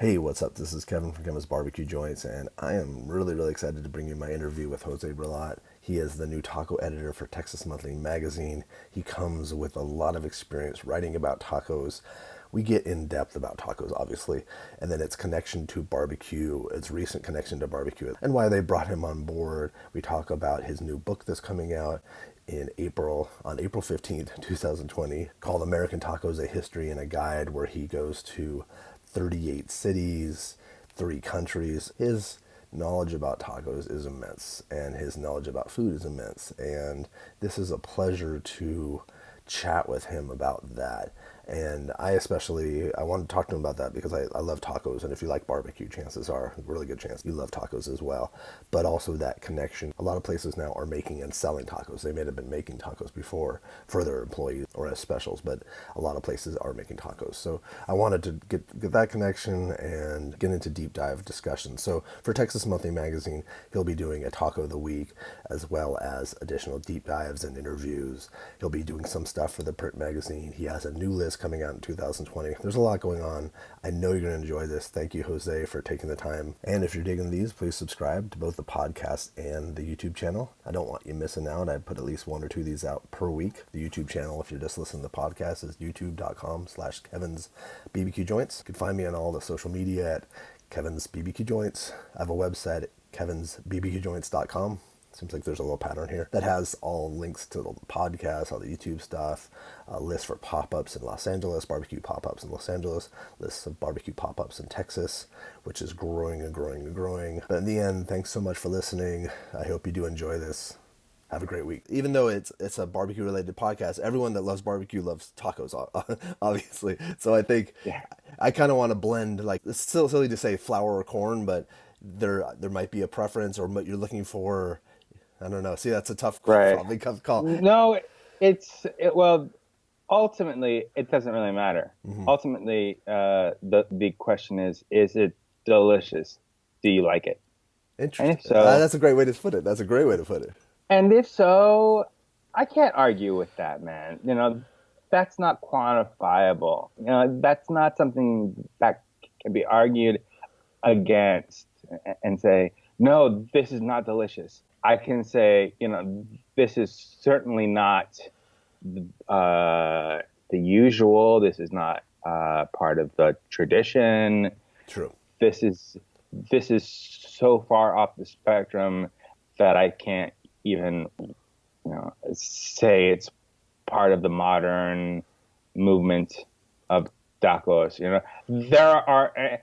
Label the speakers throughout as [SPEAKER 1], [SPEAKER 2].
[SPEAKER 1] Hey, what's up? This is Kevin from Kevin's BBQ Joints, and I am really excited to bring you my interview with Jose Ralat. He is the new taco editor for Texas Monthly Magazine. He comes with a lot of experience writing about tacos. We get in depth about tacos, obviously, and then its connection to barbecue, its recent connection to barbecue, and why they brought him on board. We talk about his new book that's coming out in April, on April 15th, 2020, called American Tacos, A History and a Guide, where he goes to 38 cities, 3 countries. His knowledge about tacos is immense, and his knowledge about food is immense. And this is a pleasure to chat with him about that. And I want to talk to him about that because I love tacos. And if you like barbecue, chances are, a really good chance, you love tacos as well. But also that connection. A lot of places now are making and selling tacos. They may have been making tacos before for their employees or as specials, but a lot of places are making tacos. So I wanted to get that connection and get into deep dive discussion. So for Texas Monthly Magazine, he'll be doing a taco of the week as well as additional deep dives and interviews. He'll be doing some stuff for the print magazine. He has a new list coming out in 2020. There's a lot going on. I know you're going to enjoy this. Thank you, Jose, for taking the time. And if you're digging these, please subscribe to both the podcast and the YouTube channel. I don't want you missing out. I put at least 1 or 2 of these out per week. The YouTube channel, if you're just listening to the podcast, is youtube.com/Kevin's BBQ Joints. You can find me on all the social media at Kevin's BBQ Joints. I have a website at kevinsbbqjoints.com. Seems like there's a little pattern here that has all links to the podcast, all the YouTube stuff, a list for pop-ups in Los Angeles, barbecue pop-ups in Los Angeles, lists of barbecue pop-ups in Texas, which is growing and growing and growing. But in the end, thanks so much for listening. I hope you do enjoy this. Have a great week. Even though it's a barbecue related podcast, everyone that loves barbecue loves tacos, obviously. So I think I kind of want to blend, like, it's still silly to say flour or corn, but there might be a preference or what you're looking for. I don't know. See, that's a tough,
[SPEAKER 2] Right.
[SPEAKER 1] probably tough call.
[SPEAKER 2] No, well, ultimately, it doesn't really matter. Ultimately, the question is it delicious? Do you like it? And if
[SPEAKER 1] Interesting.
[SPEAKER 2] so,
[SPEAKER 1] That's a great way to put it. That's a great way to put it.
[SPEAKER 2] and if so, I can't argue with that, man. That's not quantifiable. That's not something that can be argued against and say, no, this is not delicious. I can say, this is certainly not the usual. This is not part of the tradition.
[SPEAKER 1] True.
[SPEAKER 2] This is so far off the spectrum that I can't even, say it's part of the modern movement of tacos. There are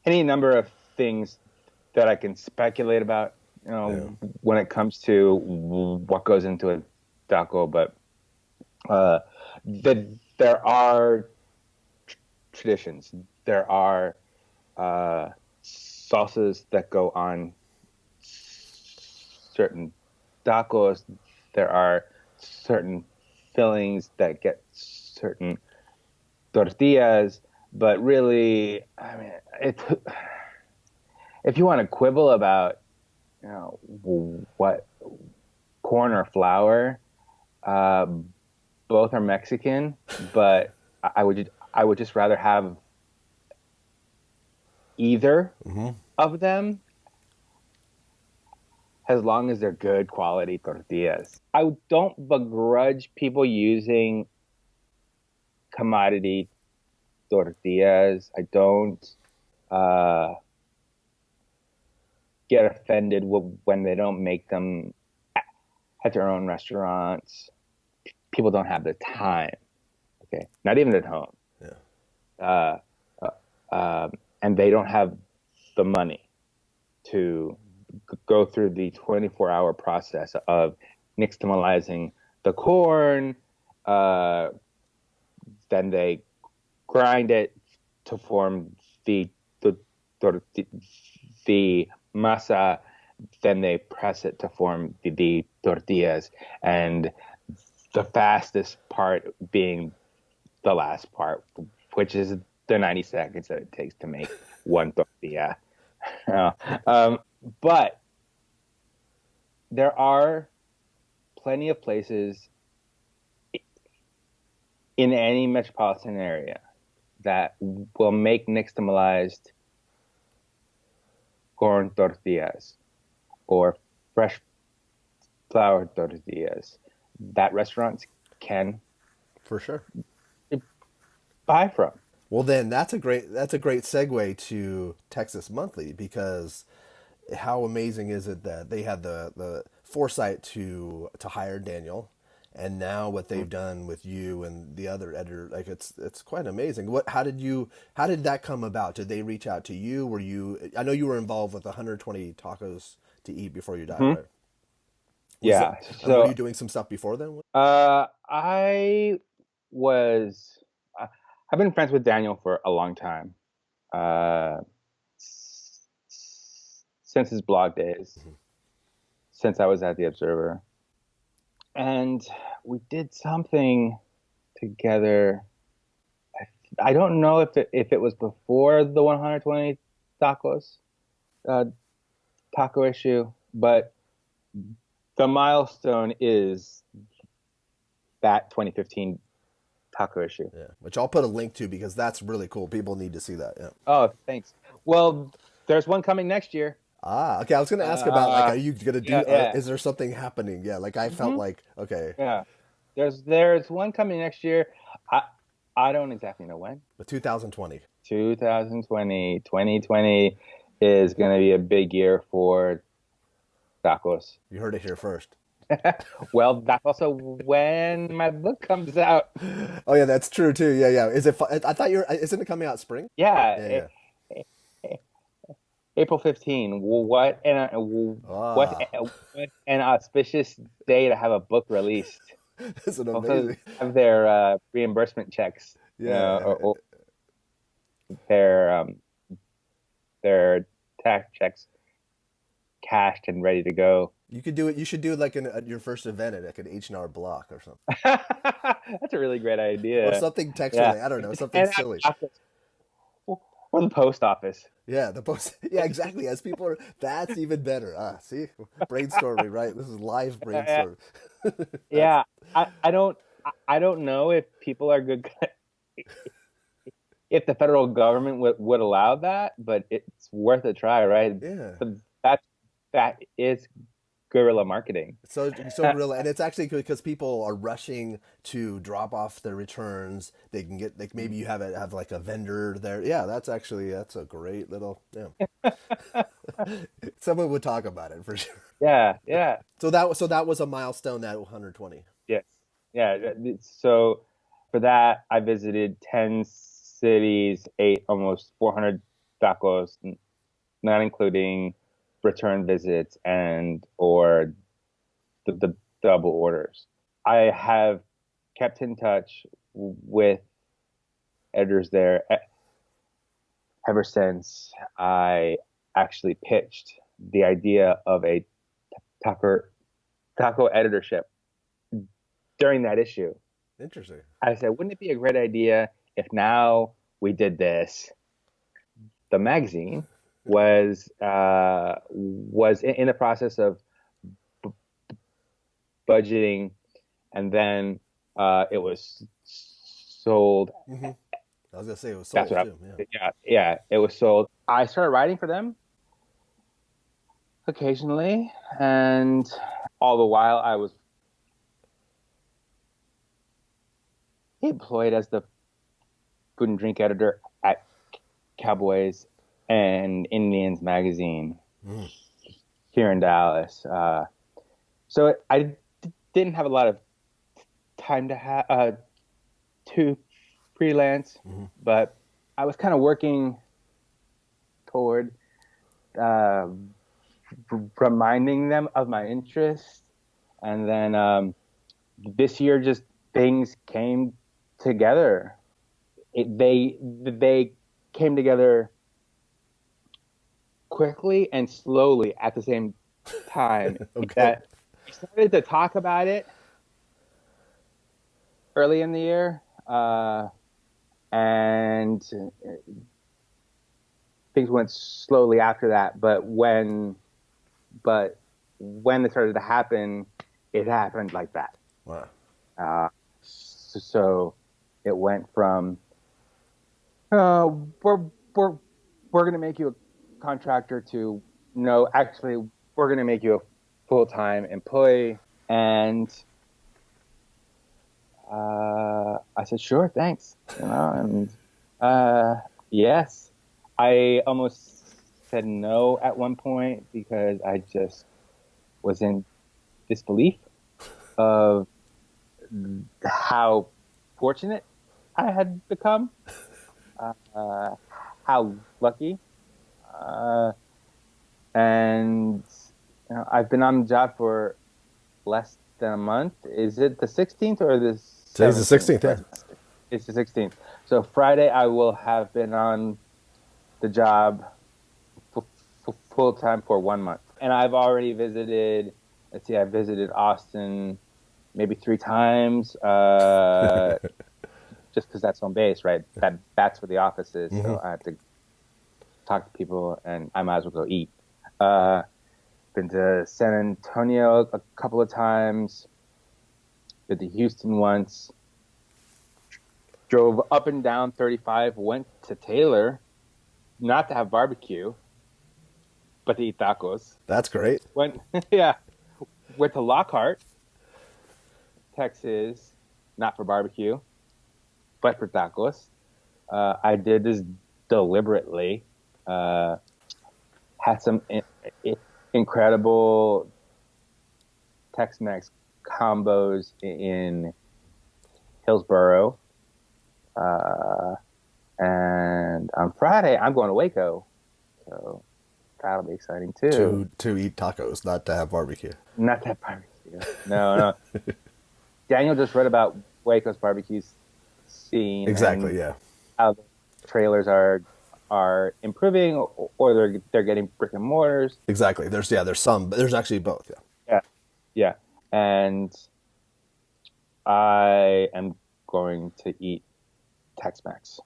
[SPEAKER 2] any number of things that I can speculate about, when it comes to what goes into a taco, but there are traditions. There are sauces that go on certain tacos. There are certain fillings that get certain tortillas, but really, I mean, if you want to quibble about, what corn or flour, both are Mexican, but I would just rather have either of them, as long as they're good quality tortillas. I don't begrudge people using commodity tortillas. I don't get offended when they don't make them at their own restaurants. People don't have the time. Okay, not even at home.
[SPEAKER 1] Yeah.
[SPEAKER 2] And they don't have the money to go through the 24-hour process of nixtamalizing the corn. Then they grind it to form the masa. Then they press it to form the tortillas, and the fastest part being the last part, which is the 90 seconds that it takes to make one tortilla. But there are plenty of places in any metropolitan area that will make nixtamalized corn tortillas or fresh flour tortillas that restaurants can
[SPEAKER 1] For sure.
[SPEAKER 2] buy from.
[SPEAKER 1] Well, then that's a great segue to Texas Monthly, because how amazing is it that they had the foresight to hire Daniel, and now what they've done with you and the other editor, like it's quite amazing. How did that come about? Did they reach out to you? I know you were involved with 120 tacos to eat before you died,
[SPEAKER 2] Mm-hmm.
[SPEAKER 1] right?
[SPEAKER 2] Yeah.
[SPEAKER 1] And were
[SPEAKER 2] So
[SPEAKER 1] you doing some stuff before then?
[SPEAKER 2] I was. I've been friends with Daniel for a long time, uh, since his blog days, since I was at the Observer, and we did something together. I don't know if it was before the 120 tacos uh, taco issue, but the milestone is that 2015 taco issue.
[SPEAKER 1] Yeah, which I'll put a link to because that's really cool. People need to see that. Yeah.
[SPEAKER 2] Oh, thanks. Well, there's one coming next year.
[SPEAKER 1] Ah, okay. I was going to ask about, like, are you going to do?
[SPEAKER 2] Yeah, yeah.
[SPEAKER 1] Is there something happening? Yeah, like I felt
[SPEAKER 2] Hmm.
[SPEAKER 1] like, okay,
[SPEAKER 2] Yeah. There's one coming next year. I I don't exactly know when.
[SPEAKER 1] but 2020.
[SPEAKER 2] 2020 is going to be a big year for tacos.
[SPEAKER 1] You heard it here first.
[SPEAKER 2] Well, that's also when my book comes out.
[SPEAKER 1] Oh yeah, that's true too. Yeah, yeah. Is it? I thought Isn't it coming out spring?
[SPEAKER 2] Yeah,
[SPEAKER 1] Yeah,
[SPEAKER 2] April 15. What
[SPEAKER 1] yeah. Ah,
[SPEAKER 2] what an auspicious day to have a book released.
[SPEAKER 1] isn't it
[SPEAKER 2] Also
[SPEAKER 1] amazing?
[SPEAKER 2] have their reimbursement checks,
[SPEAKER 1] Yeah,
[SPEAKER 2] or their their tax checks cashed and ready to go.
[SPEAKER 1] you could do it. You should do it like at your first event at like an H&R Block or something,
[SPEAKER 2] That's a really great
[SPEAKER 1] or
[SPEAKER 2] idea.
[SPEAKER 1] something text
[SPEAKER 2] Yeah,
[SPEAKER 1] related. I don't know, something
[SPEAKER 2] and
[SPEAKER 1] silly.
[SPEAKER 2] or the post office.
[SPEAKER 1] Yeah, the post. Yeah, exactly. As people are, that's even better. Ah, see, brainstorming, right? This is live
[SPEAKER 2] Uh,
[SPEAKER 1] brainstorming. That's
[SPEAKER 2] yeah, I don't know if people are good if the federal government would allow that, but it's worth a try, right?
[SPEAKER 1] yeah.
[SPEAKER 2] So that is guerrilla marketing.
[SPEAKER 1] So real, and it's actually good because people are rushing to drop off their returns. They can get, like, maybe you have like a vendor there. Yeah, that's a great little, yeah. Someone would talk about it for sure.
[SPEAKER 2] Yeah, yeah,
[SPEAKER 1] So that was a milestone, that 120.
[SPEAKER 2] yes, yeah. So for that, I visited 10 cities, ate almost 400 tacos, not including return visits and or the double orders. I have kept in touch with editors there ever since I actually pitched the idea of a taco taco editorship during that issue.
[SPEAKER 1] Interesting.
[SPEAKER 2] I said, wouldn't it be a great idea if now we did this? The magazine was in the process of budgeting, and then it was sold.
[SPEAKER 1] Hmm. I was gonna say it was
[SPEAKER 2] That's
[SPEAKER 1] sold
[SPEAKER 2] what
[SPEAKER 1] too. Yeah.
[SPEAKER 2] yeah, it was sold. I started writing for them occasionally, and all the while I was employed as the food and drink editor at Cowboys and Indians magazine
[SPEAKER 1] Mm.
[SPEAKER 2] here in Dallas. So I didn't have a lot of time to freelance,
[SPEAKER 1] Hmm.
[SPEAKER 2] but I was kind of working toward uh, reminding them of my interest, and then this year just things came together. They came together quickly and slowly at the same time.
[SPEAKER 1] Okay.
[SPEAKER 2] That we started to talk about it early in the year, and things went slowly after that. But when it started to happen, it happened like that.
[SPEAKER 1] Wow.
[SPEAKER 2] So it went from uh, we're we're we're gonna make you a contractor to no, actually, we're gonna make you a full-time employee. And I said, sure, thanks. And uh, yes, I almost said no at one point because I just was in disbelief of how fortunate I had become, uh, how lucky. Uh, and I've been on the job for less than a month. Is it the 16th or the
[SPEAKER 1] Today's the
[SPEAKER 2] 17th?
[SPEAKER 1] 16th, yeah.
[SPEAKER 2] It's the 16th. So Friday, I will have been on the job full time for 1 month. And I've already visited, let's see, I visited Austin maybe 3 times, just because that's home base, right? That's where the office is.
[SPEAKER 1] Mm-hmm.
[SPEAKER 2] So I have to talk to people and I might as well go eat. Uh, been to San Antonio a couple of times, been to Houston once, drove up and down 35, went to Taylor, not to have barbecue, but to eat tacos.
[SPEAKER 1] That's great.
[SPEAKER 2] Went, yeah, went to Lockhart, Texas, not for barbecue, but for tacos. I did this deliberately. Had some incredible Tex-Mex combos in Hillsboro. And on Friday, I'm going to Waco. So that'll be exciting too.
[SPEAKER 1] To eat tacos, not to have barbecue.
[SPEAKER 2] Not that barbecue. No, no. Daniel just read about Waco's barbecue scene
[SPEAKER 1] Exactly,
[SPEAKER 2] and
[SPEAKER 1] yeah.
[SPEAKER 2] how the trailers are improving or they're getting brick and mortars.
[SPEAKER 1] Exactly. There's some, but there's actually both, yeah.
[SPEAKER 2] Yeah, yeah. And I am going to eat Tex-Mex.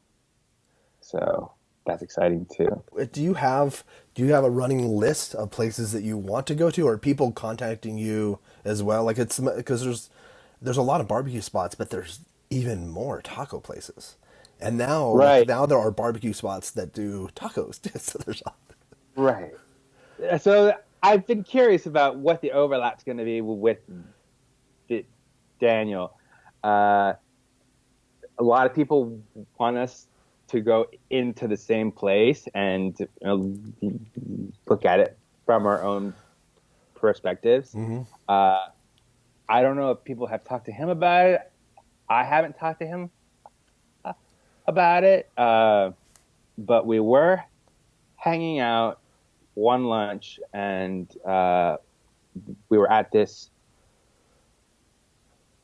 [SPEAKER 2] So that's exciting too.
[SPEAKER 1] Do you have a running list of places that you want to go to, or are people contacting you as well? Like it's because there's a lot of barbecue spots, but there's even more taco places. And now like
[SPEAKER 2] Right,
[SPEAKER 1] now there are barbecue spots that do tacos too. So there's
[SPEAKER 2] right. So I've been curious about what the overlap's going to be with Daniel. Uh, a lot of people want us to go into the same place and look at it from our own perspectives.
[SPEAKER 1] mm-hmm.
[SPEAKER 2] Uh, I don't know if people have talked to him about it. I haven't talked to him about it, but we were hanging out one lunch and we were at this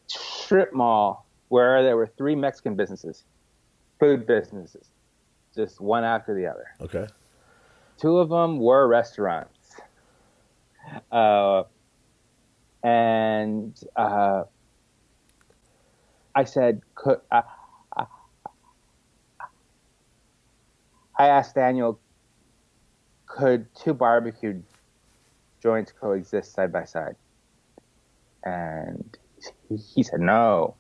[SPEAKER 2] strip mall where there were three Mexican businesses, food businesses, just one after the other.
[SPEAKER 1] Okay.
[SPEAKER 2] Two of them were restaurants. Uh, and I said, I asked Daniel, could two barbecue joints coexist side by side? And he said, no.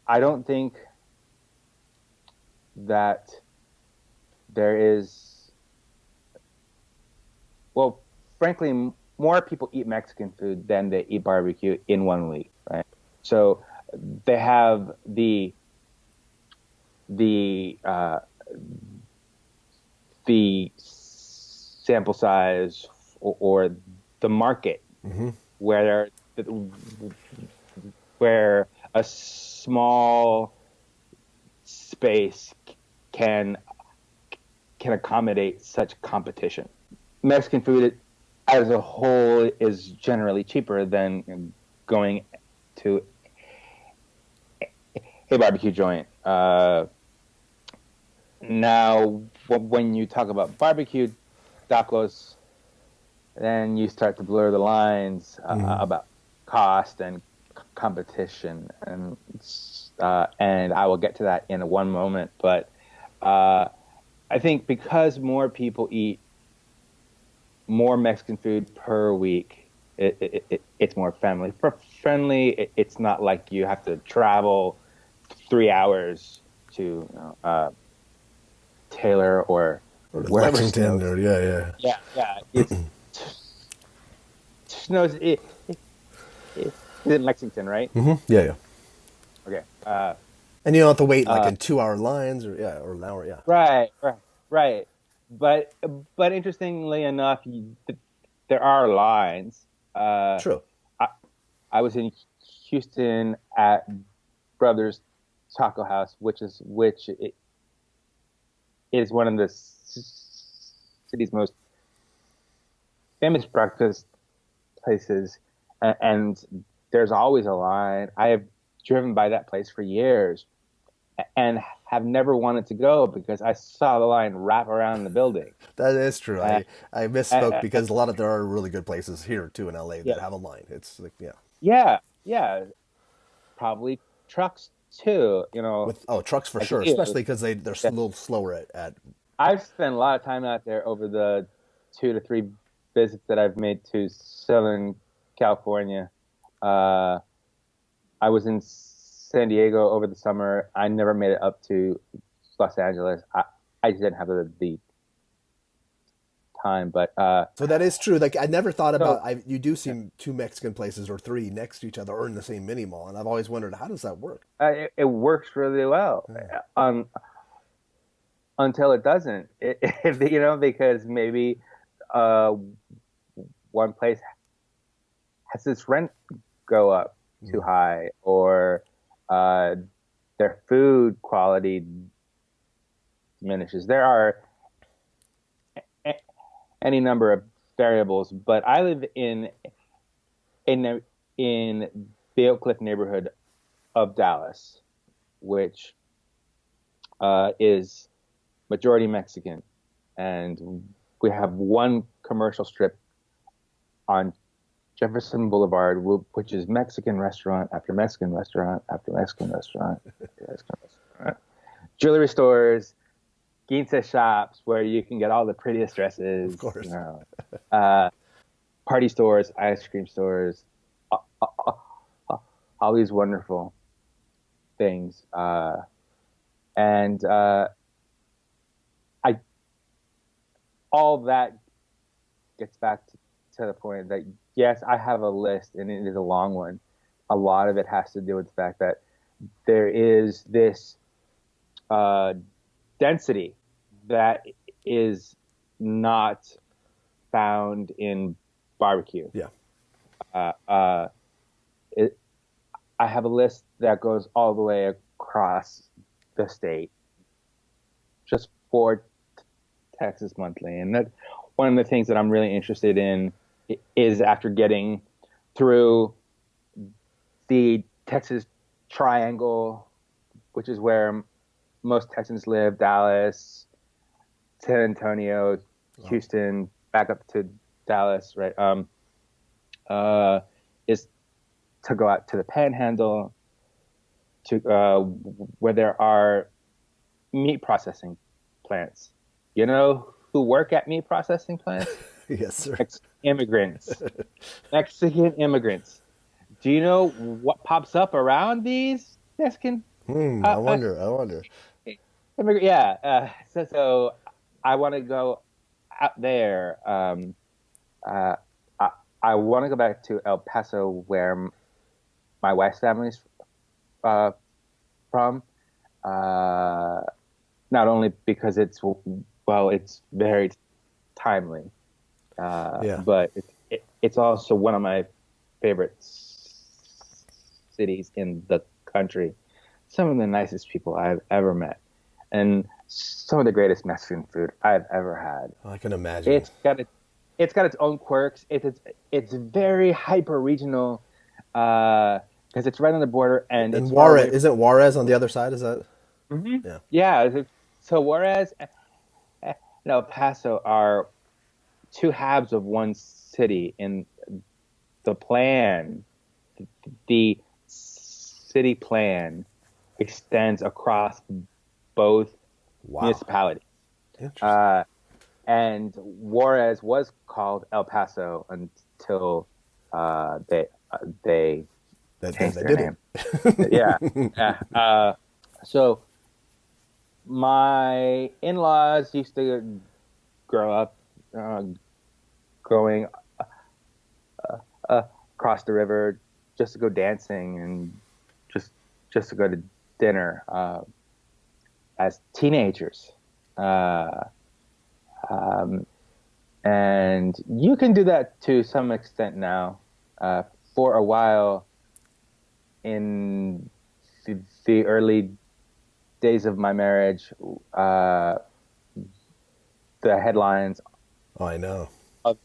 [SPEAKER 2] I don't think that there is, well, frankly, more people eat Mexican food than they eat barbecue in 1 week, right? So they have the sample size or the market
[SPEAKER 1] Mm-hmm.
[SPEAKER 2] where where a small space can accommodate such competition. Mexican food as a whole is generally cheaper than going to a barbecue joint. Now, when you talk about barbecue tacos, then you start to blur the lines about cost and competition, and I will get to that in one moment. But I think because more people eat more Mexican food per week, it's more family friendly. It's not like you have to travel 3 hours to Taylor or wherever it
[SPEAKER 1] Lexington,
[SPEAKER 2] snows.
[SPEAKER 1] or yeah.
[SPEAKER 2] Yeah, it snows. Is in Lexington, right?
[SPEAKER 1] Yeah.
[SPEAKER 2] Okay.
[SPEAKER 1] And you don't have to wait like in 2 hour lines or an hour. Yeah.
[SPEAKER 2] Right. But interestingly enough, there are lines.
[SPEAKER 1] True.
[SPEAKER 2] I, I was in Houston at Brothers Taco House, is one of the city's most famous breakfast places, and there's always a line. I have driven by that place for years and have never wanted to go because I saw the line wrap around the building.
[SPEAKER 1] That is true.
[SPEAKER 2] Uh,
[SPEAKER 1] I misspoke because a lot of there are really good places here too in LA
[SPEAKER 2] yeah,
[SPEAKER 1] that have a line. It's like
[SPEAKER 2] yeah, probably trucks too.
[SPEAKER 1] with trucks for
[SPEAKER 2] Like
[SPEAKER 1] sure,
[SPEAKER 2] you.
[SPEAKER 1] especially because they're a
[SPEAKER 2] Yeah.
[SPEAKER 1] little slower at
[SPEAKER 2] I've spent a lot of time out there over the 2 to 3 visits that I've made to Southern California. Uh, I was in San Diego over the summer. I never made it up to Los Angeles. I just didn't have the time, but
[SPEAKER 1] So that is true. Like I never thought
[SPEAKER 2] so
[SPEAKER 1] about. You do see two Mexican places or three next to each other or in the same mini mall, and I've always wondered how does that work.
[SPEAKER 2] it works really well. Until it doesn't. Because maybe uh, one place has its rent go up too high, or uh, their food quality diminishes. There are any number of variables, but I live in the Oak Cliff neighborhood of Dallas, which is majority Mexican, and we have one commercial strip on Jefferson Boulevard, which is Mexican restaurant after Mexican restaurant after Mexican restaurant after Mexican restaurant, jewelry stores, quince shops where you can get all the prettiest dresses,
[SPEAKER 1] Of course.
[SPEAKER 2] uh, party stores, ice cream stores, all these wonderful things, and I all that gets back to the point that yes, I have a list and it is a long one. A lot of it has to do with the fact that there is this density that is not found in barbecue.
[SPEAKER 1] Yeah.
[SPEAKER 2] Uh, uh, I have a list that goes all the way across the state just for Texas Monthly, and that one of the things that I'm really interested in is after getting through the Texas Triangle, which is where most Texans live, Dallas, San Antonio, Houston, back up to Dallas, right? Is to go out to the Panhandle, to where there are meat processing plants. You know who work at meat processing plants?
[SPEAKER 1] Yes, sir.
[SPEAKER 2] Immigrants. Mexican immigrants. Do you know what pops up around these Mexican
[SPEAKER 1] I wonder. I wonder.
[SPEAKER 2] immigrant? Yeah. So I want to go out there. Uh, I, I want to go back to El Paso, where my wife's family's from. Not only because it's very timely,
[SPEAKER 1] Yeah.
[SPEAKER 2] but it's also one of my favorite cities in the country. Some of the nicest people I've ever met, and some of the greatest Mexican food I've ever had.
[SPEAKER 1] I can imagine.
[SPEAKER 2] It's got its own quirks. It's very hyper regional because it's right on the border and
[SPEAKER 1] And
[SPEAKER 2] it's far
[SPEAKER 1] Juarez
[SPEAKER 2] away.
[SPEAKER 1] isn't Juarez on the other side? Is that? Yeah.
[SPEAKER 2] Yeah. So Juarez and El Paso are two halves of one city. In the plan, the city plan extends across both
[SPEAKER 1] Wow.
[SPEAKER 2] municipalities.
[SPEAKER 1] Interesting.
[SPEAKER 2] And Juarez was called El Paso until they
[SPEAKER 1] They
[SPEAKER 2] changed their
[SPEAKER 1] did
[SPEAKER 2] name.
[SPEAKER 1] it.
[SPEAKER 2] Yeah. So My in-laws used to grow up uh, going uh, across the river just to go dancing and just just to go to dinner as teenagers. Uh, um, and you can do that to some extent now. Uh, for a while in the early days of my marriage, uh, the headlines
[SPEAKER 1] Oh, I know.
[SPEAKER 2] of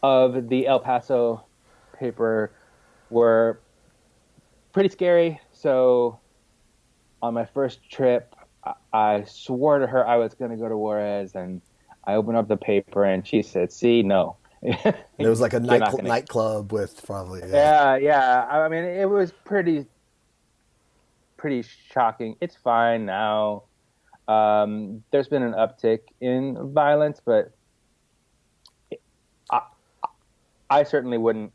[SPEAKER 2] uh, the El Paso paper were pretty scary. So on my first trip, I swore to her I was going to go to Juarez, and I opened up the paper, and she said, "See, no,
[SPEAKER 1] And it was like a
[SPEAKER 2] you're not going to."
[SPEAKER 1] nightclub with probably, yeah.
[SPEAKER 2] Yeah, yeah. I mean, it was pretty shocking. It's fine now. There's been an uptick in violence, but I, I certainly wouldn't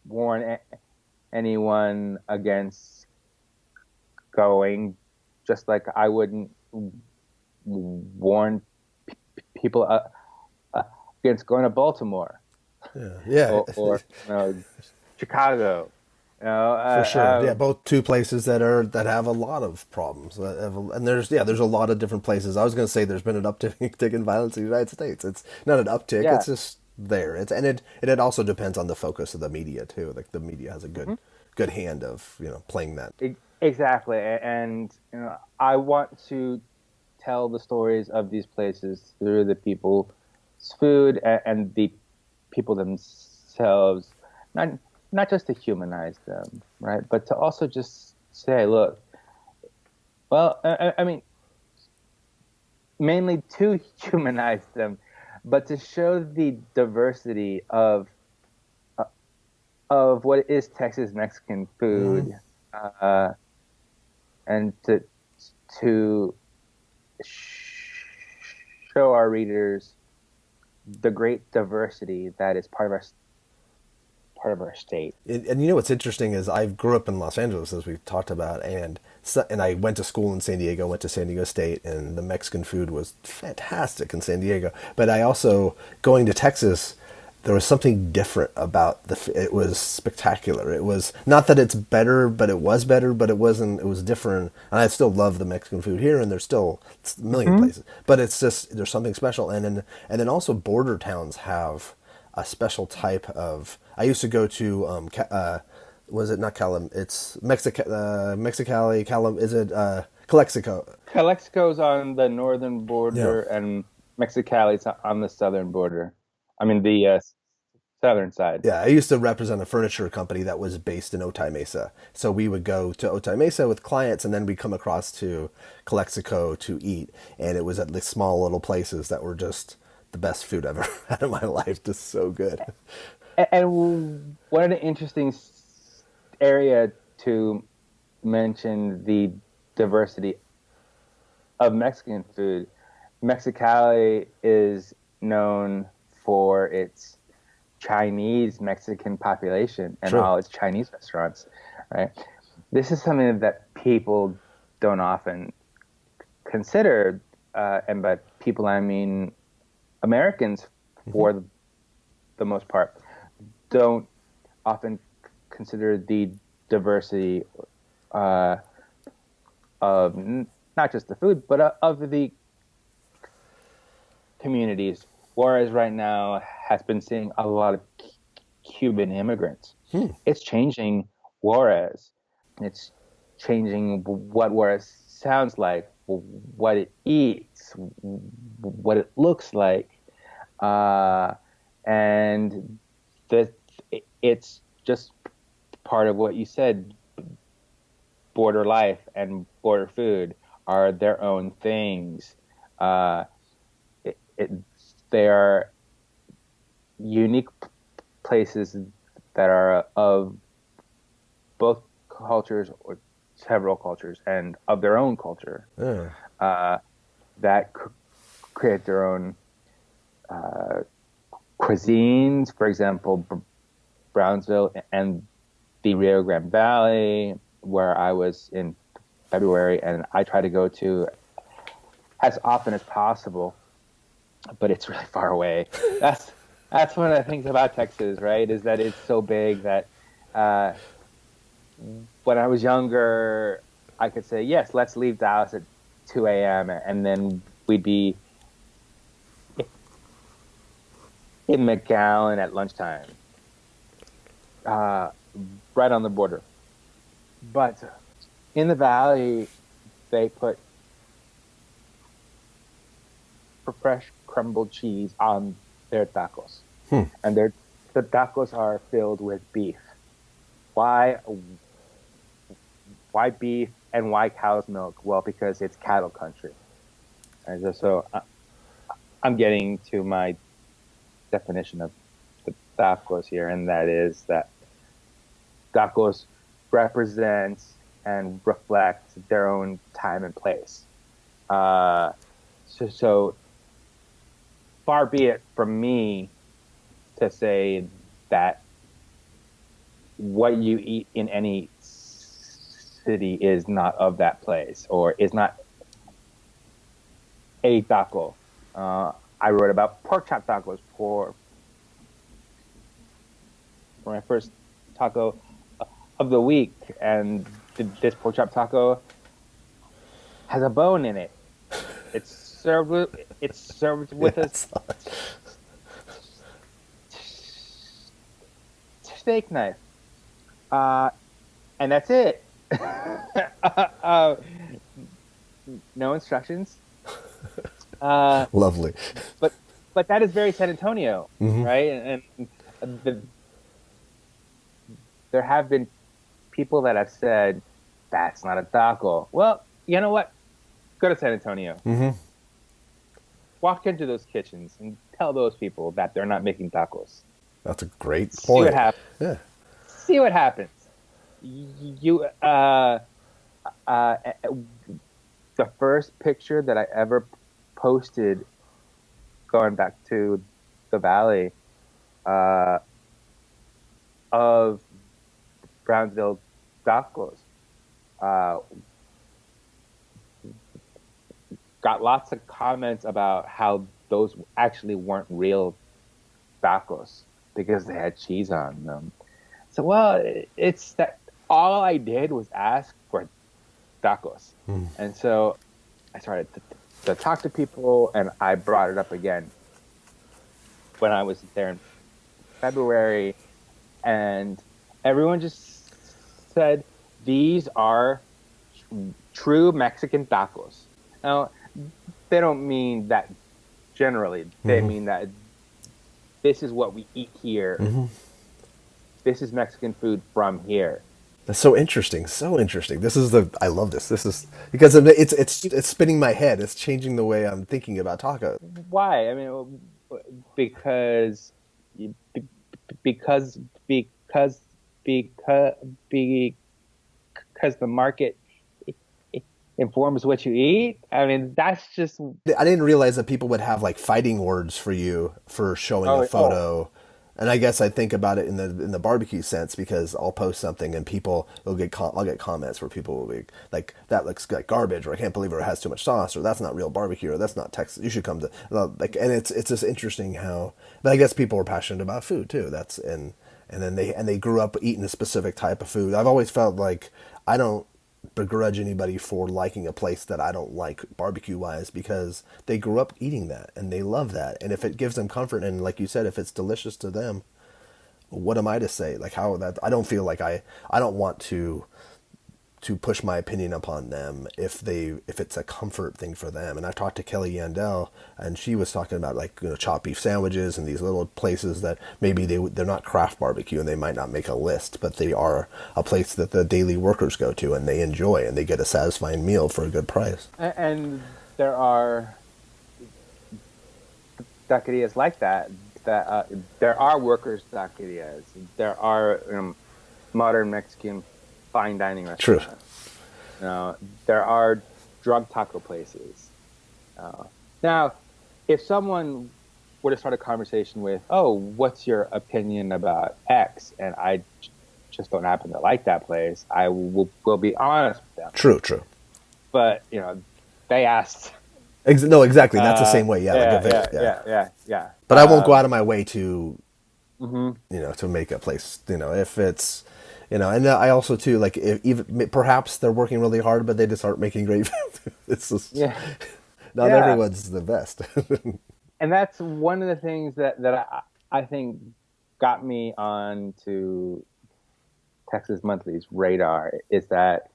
[SPEAKER 2] warn anyone against going, just like I wouldn't warn people uh, against going to Baltimore
[SPEAKER 1] Yeah. Yeah.
[SPEAKER 2] or Chicago.
[SPEAKER 1] For sure. Yeah, both two places that have a lot of problems. And there's a lot of different places. I was going to say there's been an uptick in violence in the United States. It's not an uptick.
[SPEAKER 2] Yeah.
[SPEAKER 1] It's just there. It also depends on the focus of the media too. Like the media has a good hand of playing that.
[SPEAKER 2] Exactly. And I want to tell the stories of these places through the people's food and the people themselves, not not just to humanize them, right? But to also just say, look, well, I mean, mainly to humanize them, but to show the diversity uh, of what is Texas Mexican
[SPEAKER 1] Hmm.
[SPEAKER 2] food, uh, and to show our readers the great diversity that is part of our state.
[SPEAKER 1] And you know what's interesting is I grew up in Los Angeles, as we talked about, and I went to school in San Diego, went to San Diego State, and the Mexican food was fantastic in San Diego. But I also going to Texas, there was something different about it was spectacular. It was not that it's better, but it was better, but it wasn't. It was different, and I still love the Mexican food here, and there's still a million
[SPEAKER 2] Hmm.
[SPEAKER 1] places, but it's just there's something special, and then also border towns have a special type of. I used to go to was it not Calam? It's Mexicali, Calam. Is it Calexico?
[SPEAKER 2] Calexico's on the northern
[SPEAKER 1] Yeah.
[SPEAKER 2] border, and Mexicali's on the southern border. I mean, the southern side.
[SPEAKER 1] Yeah, I used to represent a furniture company that was based in Otay Mesa. So we would go to Otay Mesa with clients, and then we'd come across to Calexico to eat. And it was at these small little places that were just the best food I've ever had in my life. Just so good.
[SPEAKER 2] And one of the interesting area to mention the diversity of Mexican food. Mexicali is known for its Chinese Mexican population and
[SPEAKER 1] True.
[SPEAKER 2] all its Chinese restaurants, right? This is something that people don't often consider, and by people I mean Americans
[SPEAKER 1] Hmm.
[SPEAKER 2] for the most part don't often consider the diversity uh, of not just the food, but of the communities. Juarez right now has been seeing a lot of Cuban immigrants. It's changing Juarez. It's changing what Juarez sounds like, what it eats, what it looks like, uh, and that it's just part of what you said. Border life and border food are their own things. Uh, it, it, they are unique places that are of both cultures or several cultures and of their own culture
[SPEAKER 1] Yeah.
[SPEAKER 2] uh, that create their own uh, cuisines. For example, Brownsville and the Rio Grande Valley. where I was in February, and I try to go to as often as possible, but it's really far away. That's that's one of the things about Texas, right? Is that it's so big that uh, when I was younger, I could say, yes, let's leave Dallas at 2 a.m. and then we'd be in McAllen at lunchtime, uh, right on the border. But in the valley, they put fresh crumbled cheese on their tacos, and the tacos are filled with beef. Why? Why beef and why cow's milk? Well, because it's cattle country. And I'm getting to my definition of the tacos here, and that is that tacos represent and reflect their own time and place. So far be it from me to say that what you eat in any city is not of that place or is not a taco. I wrote about pork chop tacos for my first taco of the week, and this pork chop taco has a bone in it. It's served with a steak knife, and that's it. No instructions.
[SPEAKER 1] Lovely.
[SPEAKER 2] But that is very San Antonio, right? And there have been people that have said that's not a taco. Well, you know what? Go to San Antonio. Walk into those kitchens and tell those people that they're not making tacos.
[SPEAKER 1] That's a great
[SPEAKER 2] See
[SPEAKER 1] point.
[SPEAKER 2] what happens.
[SPEAKER 1] Yeah.
[SPEAKER 2] See what happens. You the first picture that I ever posted going back to the valley of Brownsville tacos got lots of comments about how those actually weren't real tacos because they had cheese on them. So, well, it's that all I did was ask for tacos. And so I started to talk to people, and I brought it up again when I was there in February, and everyone just said, these are true Mexican tacos. Now, they don't mean that generally. They mean that this is what we eat here. This is Mexican food from here.
[SPEAKER 1] That's so interesting. So interesting. I love this. This is because it's spinning my head. It's changing the way I'm thinking about tacos.
[SPEAKER 2] Why? I mean, because because because because because the market informs what you eat. I mean, that's just.
[SPEAKER 1] I didn't realize that people would have like fighting words for you for showing a photo. And I guess I think about it in the barbecue sense because I'll post something and I'll get comments where people will be like, that looks like garbage, or I can't believe it has too much sauce, or that's not real barbecue, or that's not Texas. You should come to like, and it's just interesting how. But I guess people are passionate about food too. And then they grew up eating a specific type of food. I've always felt like I don't begrudge anybody for liking a place that I don't like barbecue wise because they grew up eating that and they love that, and if it gives them comfort and like you said, if it's delicious to them, what am I to say? Like how that I don't feel like I don't want to push my opinion upon them if it's a comfort thing for them. And I talked to Kelly Yandel, and she was talking about like chopped beef sandwiches and these little places that maybe they're not craft barbecue and they might not make a list, but they are a place that the daily workers go to and they enjoy and they get a satisfying meal for a good price.
[SPEAKER 2] And there are taquerias like that. There are workers' taquerias. There are modern Mexican fine dining restaurants.
[SPEAKER 1] True.
[SPEAKER 2] There are drug taco places. Now, if someone were to start a conversation with, "Oh, what's your opinion about X?" and I just don't happen to like that place, I will be honest with them.
[SPEAKER 1] True.
[SPEAKER 2] But they asked.
[SPEAKER 1] No, exactly. That's the same way. Yeah, like if it, yeah.
[SPEAKER 2] Yeah.
[SPEAKER 1] But I won't go out of my way to,
[SPEAKER 2] Mm-hmm.
[SPEAKER 1] to make a place. If it's, and I also too like if even perhaps they're working really hard, but they just aren't making great food. It's just
[SPEAKER 2] Yeah.
[SPEAKER 1] not
[SPEAKER 2] Yeah.
[SPEAKER 1] everyone's the best.
[SPEAKER 2] And that's one of the things that I think got me on to Texas Monthly's radar is that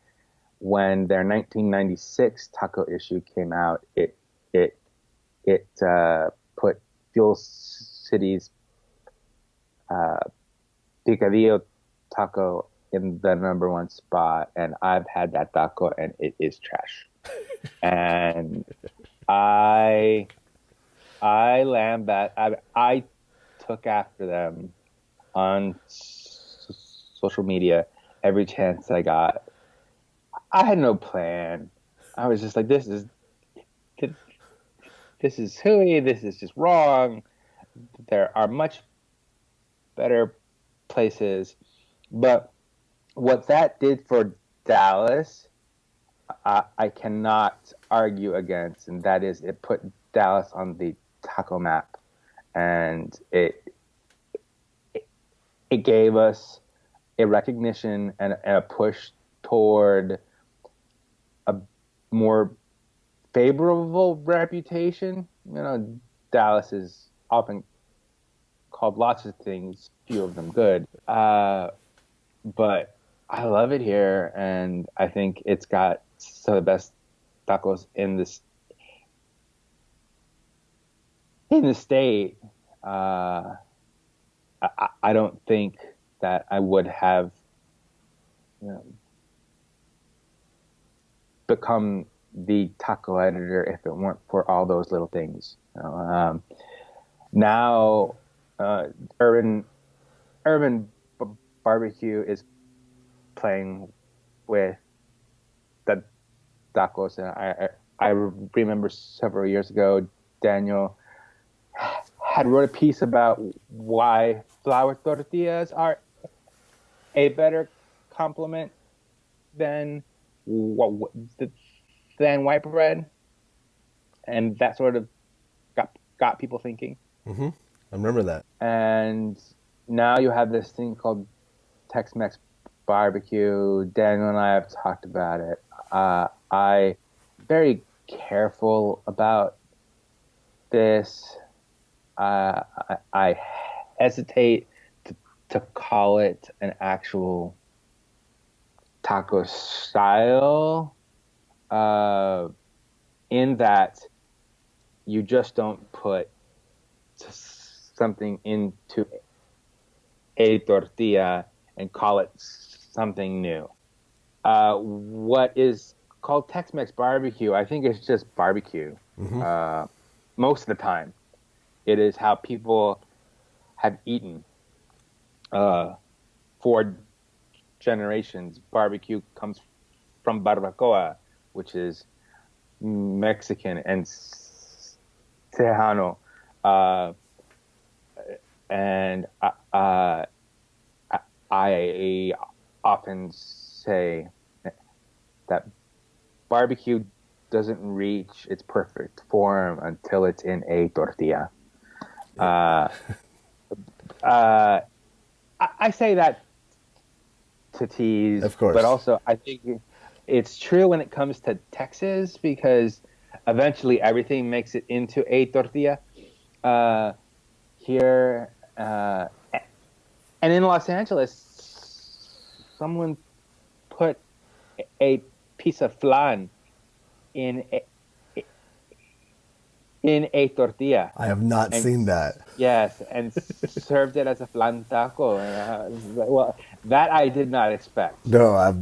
[SPEAKER 2] when their 1996 taco issue came out, it put Fuel City's picadillo taco in the #1 spot, and I've had that taco and it is trash. And I I took after them on social media every chance I got. I had no plan. I was just like, this is hooey. This is just wrong. There are much better places. But what that did for Dallas, I cannot argue against, and that is it put Dallas on the taco map, and it gave us a recognition and a push toward a more favorable reputation. Dallas is often called lots of things, few of them good. But I love it here, and I think it's got some of the best tacos in the state. I don't think that I would have become the taco editor if it weren't for all those little things. Now, urban barbecue is playing with the tacos, and I remember several years ago, Daniel had wrote a piece about why flour tortillas are a better complement than white bread, and that sort of got people thinking.
[SPEAKER 1] Mm-hmm. I remember that.
[SPEAKER 2] And now you have this thing called Tex-Mex barbecue. Daniel and I have talked about it. I very careful about this. I hesitate to call it an actual taco style, in that you just don't put something into a tortilla and call it something new. What is called Tex-Mex barbecue, I think it's just barbecue. Mm-hmm. Most of the time. It is how people have eaten for generations. Barbecue comes from barbacoa, which is Mexican, and Tejano. And I often say that barbecue doesn't reach its perfect form until it's in a tortilla. I say that to tease,
[SPEAKER 1] of course,
[SPEAKER 2] but also I think it's true when it comes to Texas, because eventually everything makes it into a tortilla. Here and in Los Angeles, someone put a piece of flan in a tortilla.
[SPEAKER 1] I have not seen that.
[SPEAKER 2] Yes, and served it as a flan taco. Well, that I did not expect.
[SPEAKER 1] No,
[SPEAKER 2] I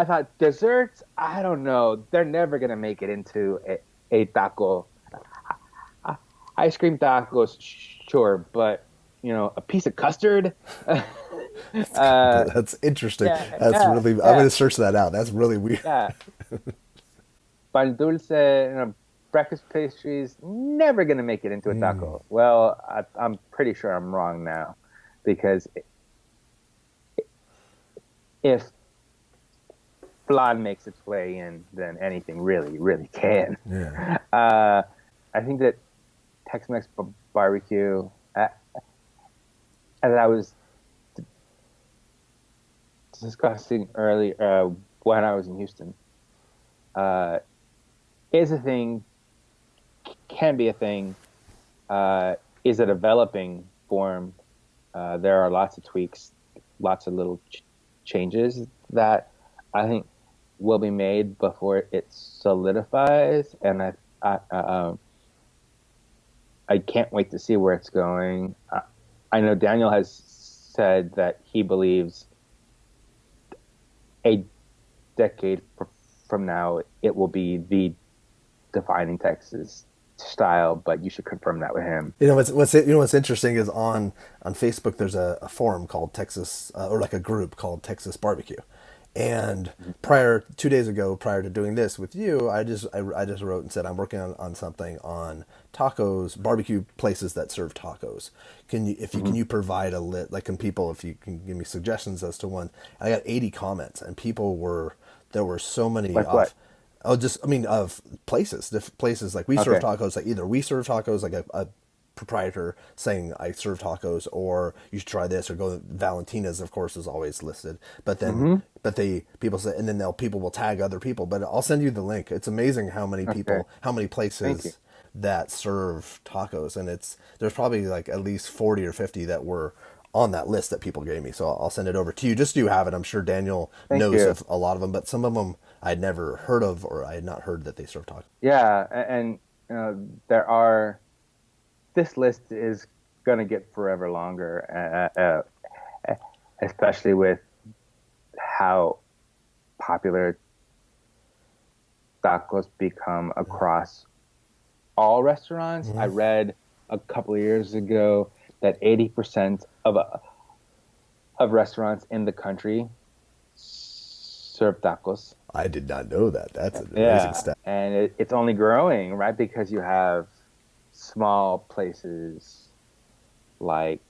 [SPEAKER 2] thought desserts, I don't know. They're never going to make it into a taco. Ice cream tacos, sure, but, a piece of custard.
[SPEAKER 1] That's interesting. That's really, I'm going to search that out. That's really weird.
[SPEAKER 2] Yeah. Pan dulce, breakfast pastries, never going to make it into a taco. Well, I'm pretty sure I'm wrong now, because if flan makes its way in, then anything really, really can.
[SPEAKER 1] Yeah.
[SPEAKER 2] I think that Tex-Mex barbecue, as I was discussing earlier when I was in Houston, uh, is a thing, can be a thing, is a developing form. There are lots of tweaks, lots of little changes that I think will be made before it solidifies, and I can't wait to see where it's going. I know Daniel has said that he believes a decade from now it will be the defining Texas style, but you should confirm that with him.
[SPEAKER 1] What's interesting is on Facebook there's a forum called Texas or like a group called Texas Barbecue, and 2 days ago, prior to doing this with you, I just wrote and said I'm working on something on tacos, barbecue places that serve tacos. Can you provide a lit, like, can people, if you can give me suggestions as to one? I got 80 comments, and there were so many
[SPEAKER 2] Like what?
[SPEAKER 1] of places, places like we serve
[SPEAKER 2] Okay.
[SPEAKER 1] tacos, like either we serve tacos, like a proprietor saying I serve tacos, or you should try this, or go Valentina's, of course, is always listed. But then,
[SPEAKER 2] Mm-hmm.
[SPEAKER 1] people say, and then people will tag other people. But I'll send you the link. It's amazing how many
[SPEAKER 2] Okay.
[SPEAKER 1] people, how many
[SPEAKER 2] Thank you.
[SPEAKER 1] places that serve tacos, and there's probably like at least 40 or 50 that were on that list that people gave me. So I'll send it over to you just so you have it. I'm sure Daniel
[SPEAKER 2] Thank
[SPEAKER 1] knows
[SPEAKER 2] you.
[SPEAKER 1] of a lot of them, but some of them I'd never heard of, or I had not heard that they serve tacos.
[SPEAKER 2] Yeah, and there are. This list is going to get forever longer, especially with how popular tacos become across all restaurants. I read a couple of years ago that 80% of restaurants in the country serve tacos.
[SPEAKER 1] I did not know that. That's an amazing
[SPEAKER 2] Yeah,
[SPEAKER 1] stat.
[SPEAKER 2] and it's only growing, right? Because you have small places like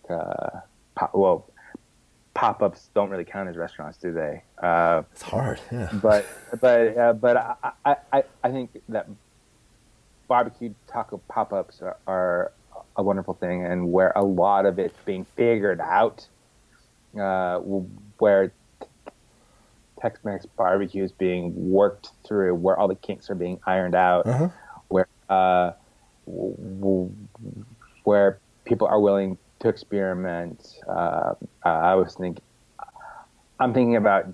[SPEAKER 2] pop-ups don't really count as restaurants, do they?
[SPEAKER 1] It's hard. Yeah.
[SPEAKER 2] But I think that barbecue taco pop-ups are a wonderful thing, and where a lot of it's being figured out, where Tex-Mex barbecue is being worked through, where all the kinks are being ironed out,
[SPEAKER 1] Uh-huh.
[SPEAKER 2] where where people are willing to experiment. I'm thinking about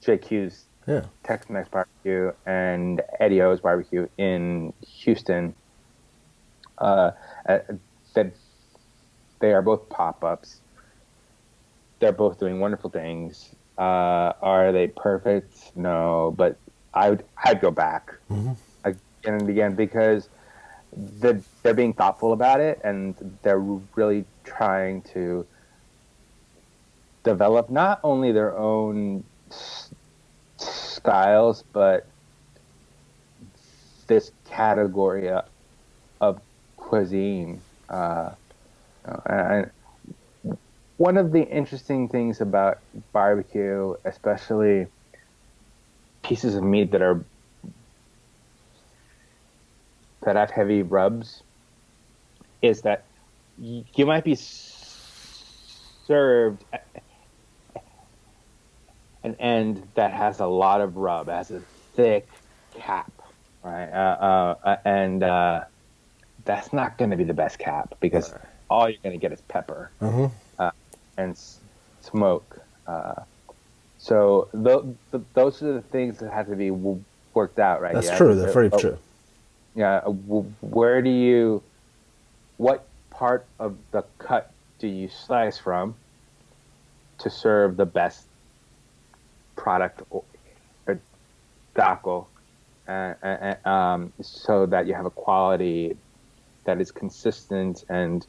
[SPEAKER 2] JQ's
[SPEAKER 1] Yeah.
[SPEAKER 2] Tex-Mex barbecue and Eddie O's barbecue in Houston. That they are both pop-ups. They're both doing wonderful things. Are they perfect? No, but I'd go back again and again because they're being thoughtful about it, and they're really trying to develop not only their own styles, but this category of cuisine. And one of the interesting things about barbecue, especially pieces of meat that have heavy rubs, is that you might be served an end that has a lot of rub, has a thick cap, right? And that's not going to be the best cap because all you're going to get is pepper and smoke. So those are the things that have to be worked out, right?
[SPEAKER 1] That's true. That's very true.
[SPEAKER 2] Yeah. What part of the cut do you slice from to serve the best product or taco, so that you have a quality that is consistent, and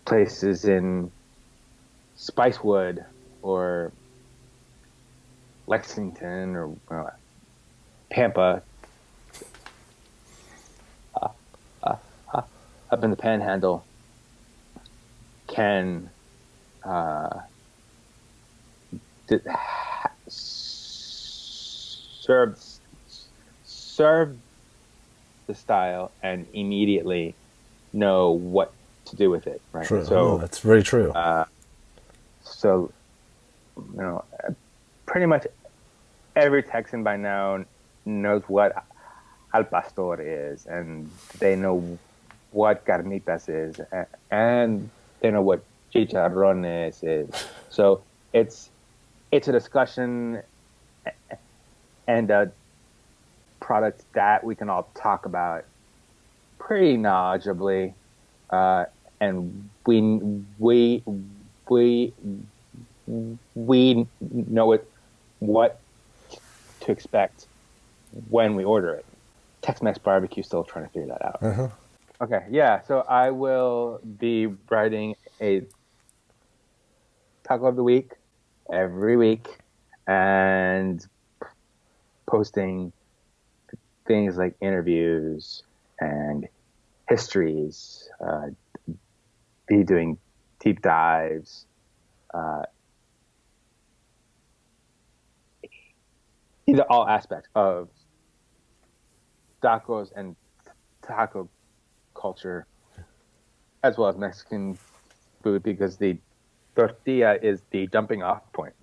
[SPEAKER 2] places in Spicewood or Lexington or Pampa, up in the Panhandle, can serve serve the style and immediately know what to do with it, right?
[SPEAKER 1] True. No, that's very true.
[SPEAKER 2] So pretty much every Texan by now knows what al pastor is, and they know what carnitas is, and they know what chicharrones is. So it's a discussion and a product that we can all talk about pretty knowledgeably, and we know what to expect when we order it. Tex-Mex barbecue, still trying to figure that out.
[SPEAKER 1] Uh-huh.
[SPEAKER 2] Okay, yeah. So I will be writing a taco of the week every week and posting things like interviews and histories, be doing deep dives, either all aspects of tacos and taco culture, as well as Mexican food, because the tortilla is the jumping off point.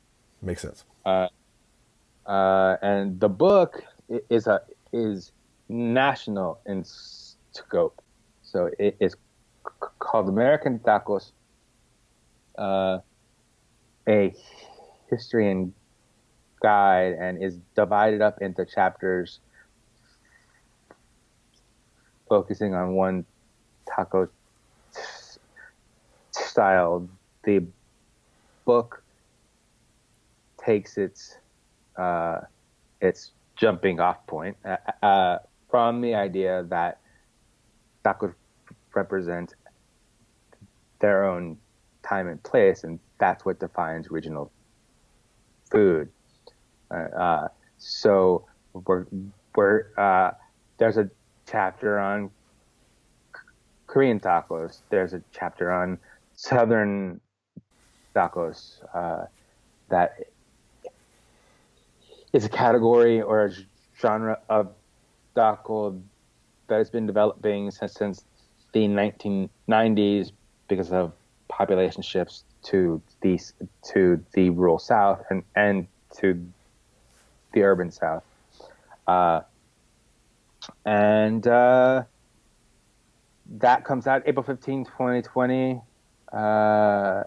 [SPEAKER 1] Makes sense.
[SPEAKER 2] And the book is national in scope. So it is called American Tacos, a history and guide, and is divided up into chapters focusing on one taco style. The book takes its jumping off point from the idea that tacos represent their own time and place, and that's what defines regional food. So there's a chapter on Korean tacos. There's a chapter on Southern tacos. That is a category or a genre of taco that has been developing since the 1990s because of population shifts to the rural South and to the urban South. And that comes out April 15, 2020. I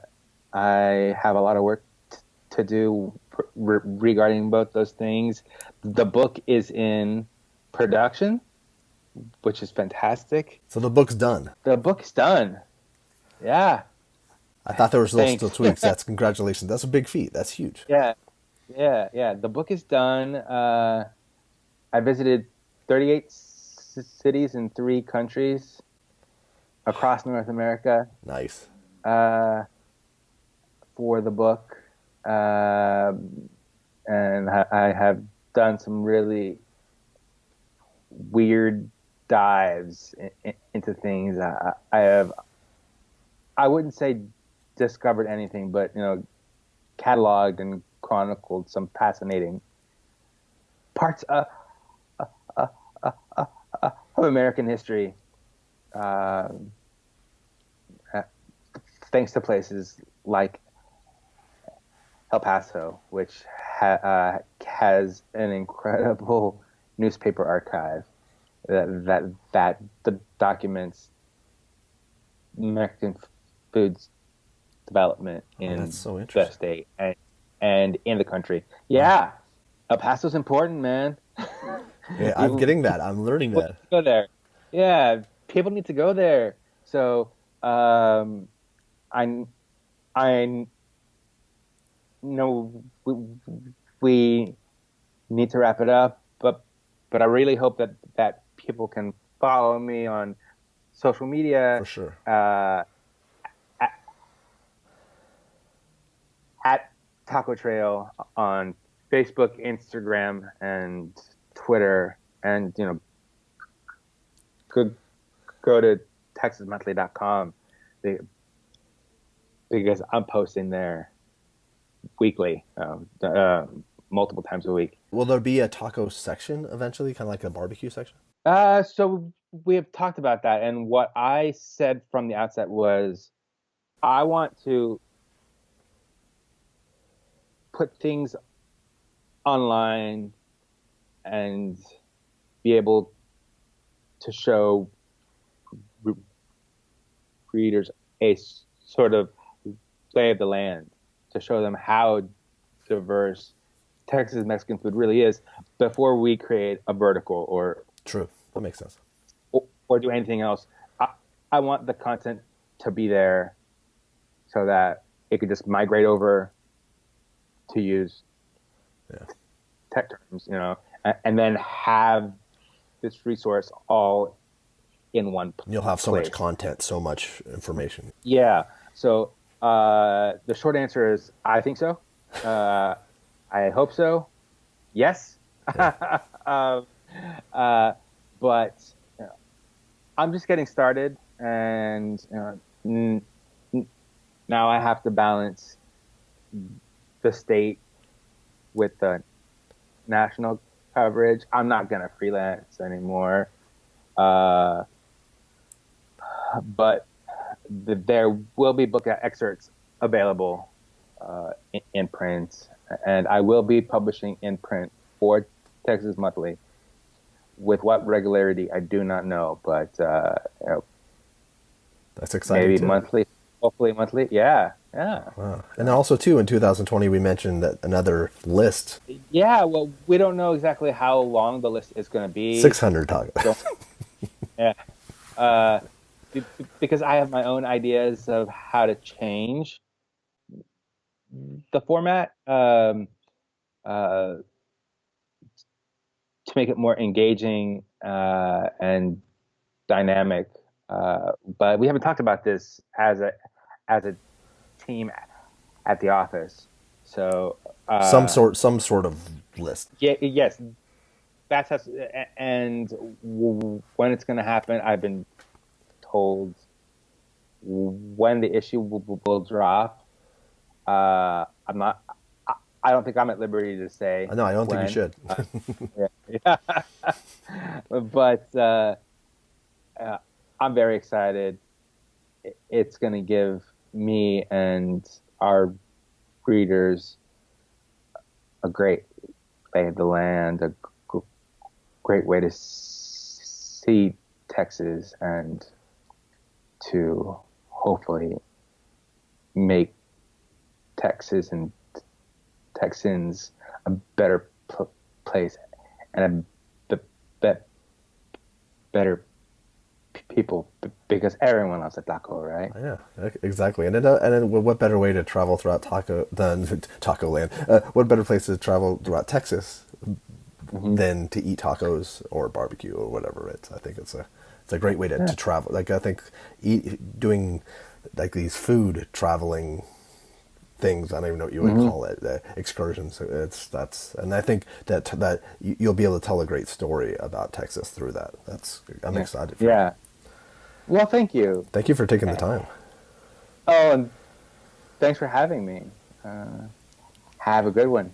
[SPEAKER 2] have a lot of work to do regarding both those things. The book is in production, which is fantastic.
[SPEAKER 1] So the book's done.
[SPEAKER 2] The book's done. Yeah.
[SPEAKER 1] I thought there were still
[SPEAKER 2] Thanks.
[SPEAKER 1] tweaks. That's congratulations. That's a big feat. That's huge.
[SPEAKER 2] Yeah. The book is done. I visited 38 cities in 3 countries across North America.
[SPEAKER 1] Nice.
[SPEAKER 2] For the book. And I have done some really weird dives into things. I wouldn't say discovered anything, but cataloged and chronicled some fascinating parts of American history, thanks to places like El Paso, which has an incredible newspaper archive that documents Mexican foods development in
[SPEAKER 1] that's so
[SPEAKER 2] the state and in the country. Yeah, El Paso's important, man.
[SPEAKER 1] Yeah, I'm getting that. I'm learning that.
[SPEAKER 2] Go there. Yeah, people need to go there. So I know we need to wrap it up, but I really hope that people can follow me on social media.
[SPEAKER 1] For sure.
[SPEAKER 2] At Taco Trail on Facebook, Instagram, and Twitter, and go to TexasMonthly.com because I'm posting there weekly, multiple times a week.
[SPEAKER 1] Will there be a taco section eventually, kind of like a barbecue section?
[SPEAKER 2] So we have talked about that, and what I said from the outset was I want to put things online and be able to show readers a sort of lay of the land, to show them how diverse Texas Mexican food really is before we create a vertical
[SPEAKER 1] True, that makes sense.
[SPEAKER 2] or do anything else. I want the content to be there so that it could just migrate over, to use
[SPEAKER 1] Yeah,
[SPEAKER 2] tech terms, and then have this resource all in one
[SPEAKER 1] you'll have so much
[SPEAKER 2] place.
[SPEAKER 1] content, so much information.
[SPEAKER 2] Yeah. So the short answer is I think so. I hope so. Yes.
[SPEAKER 1] Yeah,
[SPEAKER 2] um, but I'm just getting started, and now I have to balance the state with the national coverage. I'm not gonna freelance anymore, uh, but there will be book excerpts available in print, and I will be publishing in print for Texas Monthly. With what regularity, I do not know, but
[SPEAKER 1] that's exciting
[SPEAKER 2] maybe
[SPEAKER 1] too.
[SPEAKER 2] monthly, hopefully monthly. Yeah, yeah.
[SPEAKER 1] Wow. And also too, in 2020, we mentioned that another list,
[SPEAKER 2] Yeah, well, we don't know exactly how long the list is going to be.
[SPEAKER 1] 600 tacos.
[SPEAKER 2] Don't, yeah, uh, because I have my own ideas of how to change the format uh, to make it more engaging and dynamic. But we haven't talked about this as a team at the office. So
[SPEAKER 1] Some sort of list.
[SPEAKER 2] yeah, yes, that's has, and when it's going to happen, I've been told when the issue will drop. I'm not. I don't think I'm at liberty to say
[SPEAKER 1] No, I don't think you
[SPEAKER 2] when.
[SPEAKER 1] should.
[SPEAKER 2] Yeah, but uh, I'm very excited. It's going to give me and our readers a great lay of the land, a great way to see Texas, and to hopefully make Texas and Texans a better place and a better people, because everyone loves a taco, right?
[SPEAKER 1] Yeah, exactly. And then what better way to travel throughout Taco than Taco Land? What better place to travel throughout Texas
[SPEAKER 2] Mm-hmm.
[SPEAKER 1] than to eat tacos or barbecue or whatever it's. I think it's a great way
[SPEAKER 2] Yeah.
[SPEAKER 1] to travel. Like I think doing like these food traveling things. I don't even know what you would
[SPEAKER 2] Mm-hmm.
[SPEAKER 1] call it, excursions. And I think that you'll be able to tell a great story about Texas through that. I'm
[SPEAKER 2] Yeah.
[SPEAKER 1] excited for it.
[SPEAKER 2] Yeah. Well, thank you.
[SPEAKER 1] Thank you for taking the time.
[SPEAKER 2] Oh, and thanks for having me. Have a good one.